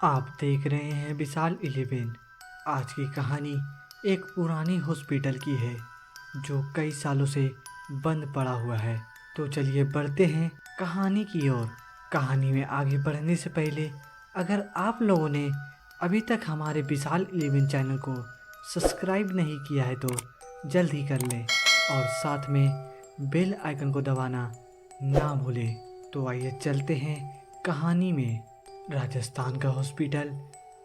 आप देख रहे हैं विशाल 11। आज की कहानी एक पुरानी हॉस्पिटल की है जो कई सालों से बंद पड़ा हुआ है। तो चलिए बढ़ते हैं कहानी की ओर। कहानी में आगे बढ़ने से पहले अगर आप लोगों ने अभी तक हमारे विशाल 11 चैनल को सब्सक्राइब नहीं किया है तो जल्द ही कर लें और साथ में बेल आइकन को दबाना ना भूलें। तो आइए चलते हैं कहानी में। राजस्थान का हॉस्पिटल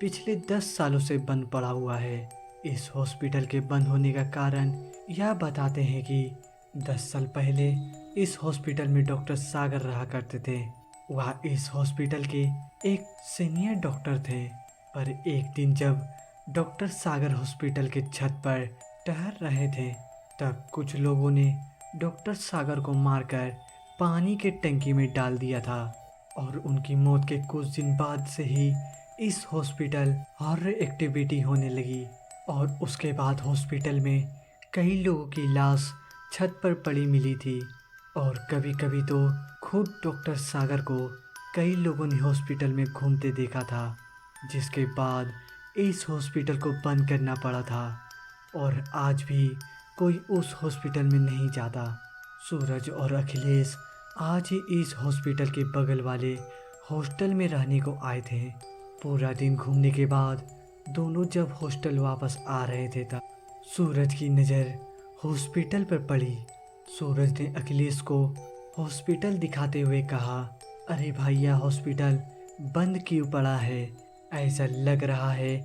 पिछले 10 सालों से बंद पड़ा हुआ है। इस हॉस्पिटल के बंद होने का कारण यह बताते हैं कि 10 साल पहले इस हॉस्पिटल में डॉक्टर सागर रहा करते थे। वह इस हॉस्पिटल के एक सीनियर डॉक्टर थे। पर एक दिन जब डॉक्टर सागर हॉस्पिटल के छत पर टहल रहे थे तब कुछ लोगों ने डॉक्टर सागर को मारकर पानी के टंकी में डाल दिया था और उनकी मौत के कुछ दिन बाद से ही इस हॉस्पिटल हॉरर एक्टिविटी होने लगी और उसके बाद हॉस्पिटल में कई लोगों की लाश छत पर पड़ी मिली थी और कभी कभी तो खुद डॉक्टर सागर को कई लोगों ने हॉस्पिटल में घूमते देखा था, जिसके बाद इस हॉस्पिटल को बंद करना पड़ा था और आज भी कोई उस हॉस्पिटल में नहीं जाता। सूरज और अखिलेश आज ही इस हॉस्पिटल के बगल वाले हॉस्टल में रहने को आए थे। पूरा दिन घूमने के बाद दोनों जब हॉस्टल वापस आ रहे थे तब सूरज की नज़र हॉस्पिटल पर पड़ी। सूरज ने अखिलेश को हॉस्पिटल दिखाते हुए कहा, अरे भाई यह हॉस्पिटल बंद क्यों पड़ा है? ऐसा लग रहा है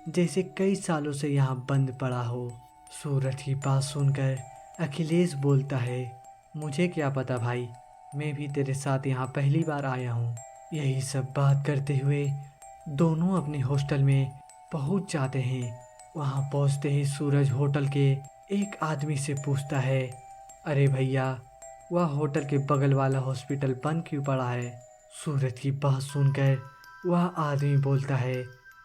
जैसे कई सालों से यहाँ बंद पड़ा हो। सूरज की बात सुनकर अखिलेश बोलता है, मुझे क्या पता भाई, मैं भी तेरे साथ यहाँ पहली बार आया हूँ। यही सब बात करते हुए दोनों अपने हॉस्टल में पहुँच जाते हैं। वहाँ पहुँचते ही सूरज होटल के एक आदमी से पूछता है, अरे भैया वह होटल के बगल वाला हॉस्पिटल बंद क्यों पड़ा है? सूरज की बात सुनकर वह आदमी बोलता है,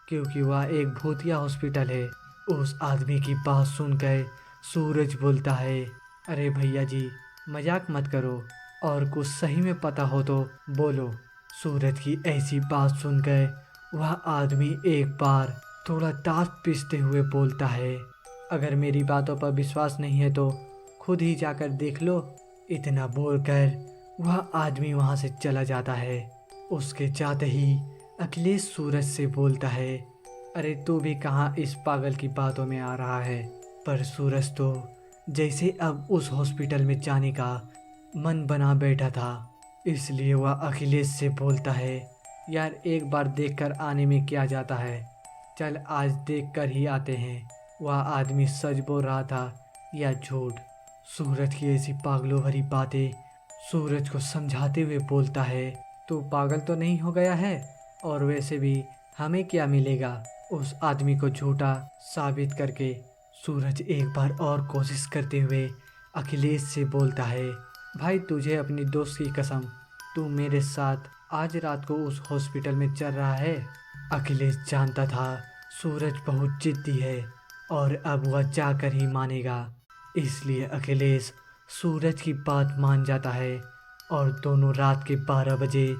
क्योंकि वह एक भूतिया हॉस्पिटल है। उस आदमी की बात सुनकर सूरज बोलता है, अरे भैया जी मजाक मत करो और कुछ सही में पता हो तो बोलो। सूरज की ऐसी बात सुनकर वह आदमी एक बार थोड़ा दांत पीसते हुए बोलता है, अगर मेरी बातों पर विश्वास नहीं है तो खुद ही जाकर देख लो। इतना बोलकर वह आदमी वहां से चला जाता है। उसके जाते ही अखिलेश सूरज से बोलता है, अरे तू भी कहाँ इस पागल की बातों में आ रहा है? पर सूरज तो जैसे अब उस हॉस्पिटल में जाने का मन बना बैठा था, इसलिए वह अखिलेश से बोलता है, यार एक बार देखकर आने में क्या जाता है, चल आज देखकर ही आते हैं वह आदमी सच बोल रहा था या झूठ। सूरज की ऐसी पागलों भरी बातें सूरज को समझाते हुए बोलता है, तू पागल तो नहीं हो गया है? और वैसे भी हमें क्या मिलेगा उस आदमी को झूठा साबित करके? सूरज एक बार और कोशिश करते हुए अखिलेश से बोलता है, भाई तुझे अपनी दोस्त की कसम, तू मेरे साथ आज रात को उस हॉस्पिटल में चल रहा है? अखिलेश जानता था सूरज बहुत जिद्दी है और अब वह जाकर ही मानेगा, इसलिए अखिलेश सूरज की बात मान जाता है और दोनों रात के 12 बजे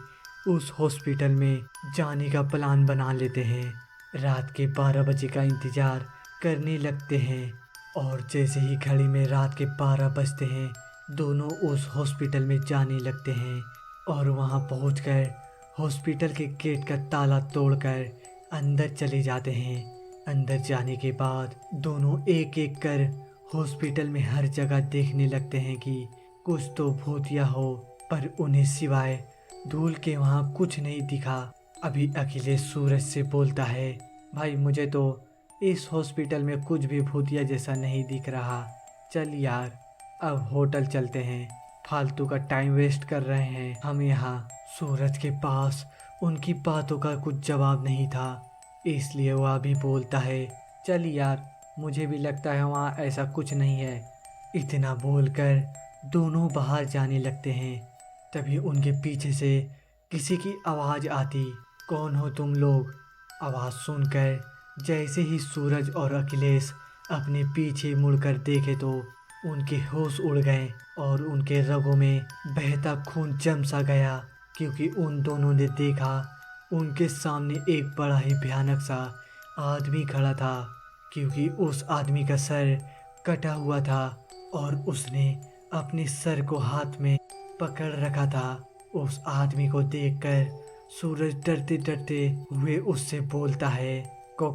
उस हॉस्पिटल में जाने का प्लान बना लेते हैं। रात के 12 बजे का इंतज़ार करने लगते हैं और जैसे ही घड़ी में रात के 12 बजते हैं दोनों उस हॉस्पिटल में जाने लगते हैं और वहां पहुंचकर हॉस्पिटल के गेट का ताला तोड़कर अंदर चले जाते हैं। अंदर जाने के बाद दोनों एक एक कर हॉस्पिटल में हर जगह देखने लगते हैं कि कुछ तो भूतिया हो, पर उन्हें सिवाय धूल के वहां कुछ नहीं दिखा। अभी अखिलेश सूरज से बोलता है, भाई मुझे तो इस हॉस्पिटल में कुछ भी भूतिया जैसा नहीं दिख रहा, चल यार अब होटल चलते हैं, फालतू का टाइम वेस्ट कर रहे हैं हम यहाँ। सूरज के पास उनकी बातों का कुछ जवाब नहीं था, इसलिए वह भी बोलता है, चल यार मुझे भी लगता है वहाँ ऐसा कुछ नहीं है। इतना बोलकर दोनों बाहर जाने लगते हैं। तभी उनके पीछे से किसी की आवाज़ आती, कौन हो तुम लोग? आवाज़ सुनकर जैसे ही सूरज और अखिलेश अपने पीछे मुड़कर देखे तो उनके होश उड़ गए और उनके रगों में बहता खून जम सा गया, क्योंकि उन दोनों ने देखा उनके सामने एक बड़ा ही भयानक सा आदमी खड़ा था, क्योंकि उस आदमी का सर कटा हुआ था और उसने अपने सर को हाथ में पकड़ रखा था। उस आदमी को देखकर सूरज डरते डरते हुए उससे बोलता है, को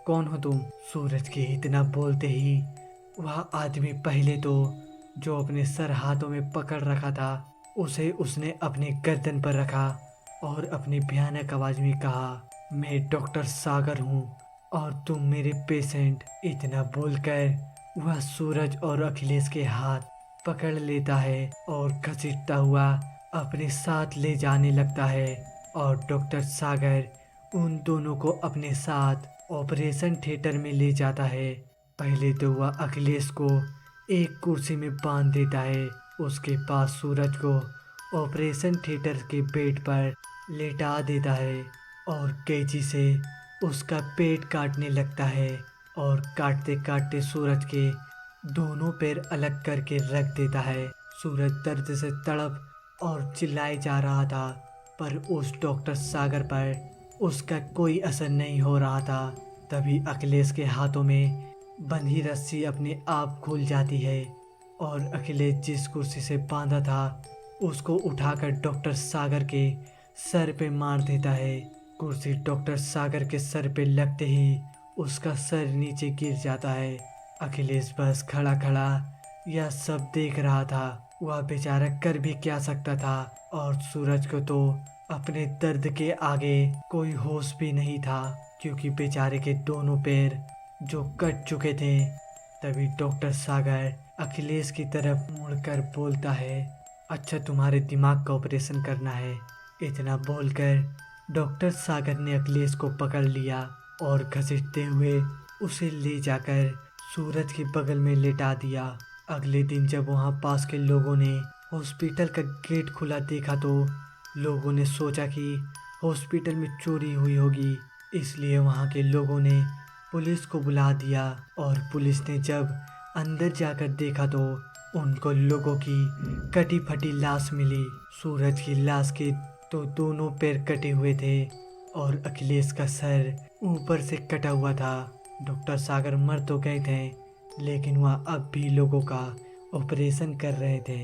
कौन हो तुम? सूरज के इतना बोलते ही वह आदमी पहले तो जो अपने सर हाथों में पकड़ रखा था उसे उसने अपने गर्दन पर रखा और अपनी भयानक आवाज में कहा, मैं डॉक्टर सागर हूँ और तुम मेरे पेशेंट। इतना बोलकर वह सूरज और अखिलेश के हाथ पकड़ लेता है और घसीटता हुआ अपने साथ ले जाने लगता है और डॉक्टर सागर उन दोनों को अपने साथ ऑपरेशन थिएटर में ले जाता है। पहले तो वह अखिलेश को एक कुर्सी में बांध देता है, उसके पास सूरज को ऑपरेशन थिएटर के बेड पर लेटा देता है और कैंची से उसका पेट काटने लगता है और काटते काटते सूरज के दोनों पैर अलग करके रख देता है। सूरज दर्द से तड़प और चिल्लाए जा रहा था, पर उस डॉक्टर सागर पर उसका कोई असर नहीं हो रहा था। तभी अखिलेश के हाथों में बंधी रस्सी अपने आप खुल जाती है और अखिलेश जिस कुर्सी से बांधा था उसको उठाकर डॉक्टर सागर के सर पे मार देता है। कुर्सी डॉक्टर सागर के सर पे लगते ही उसका सर नीचे गिर जाता है। अखिलेश बस खड़ा खड़ा यह सब देख रहा था। वह बेचारा कर भी क्या सकता था और सूरज को तो अपने दर्द के आगे कोई होश भी नहीं था, क्योंकि बेचारे के दोनों पैर जो कट चुके थे। तभी डॉक्टर सागर अखिलेश की तरफ मुड़कर बोलता है, अच्छा तुम्हारे दिमाग का ऑपरेशन करना है। इतना बोलकर डॉक्टर सागर ने अखिलेश को पकड़ लिया और घसीटते हुए उसे ले जाकर सूरज के बगल में लेटा दिया। अगले दिन जब वहाँ पास के लोगों ने हॉस्पिटल का गेट खुला देखा तो लोगों ने सोचा कि हॉस्पिटल में चोरी हुई होगी, इसलिए वहाँ के लोगों ने पुलिस को बुला दिया और पुलिस ने जब अंदर जाकर देखा तो उनको लोगों की कटी फटी लाश मिली। सूरज की लाश के तो दोनों पैर कटे हुए थे और अखिलेश का सर ऊपर से कटा हुआ था। डॉक्टर सागर मर तो गए थे, लेकिन वह अब भी लोगों का ऑपरेशन कर रहे थे।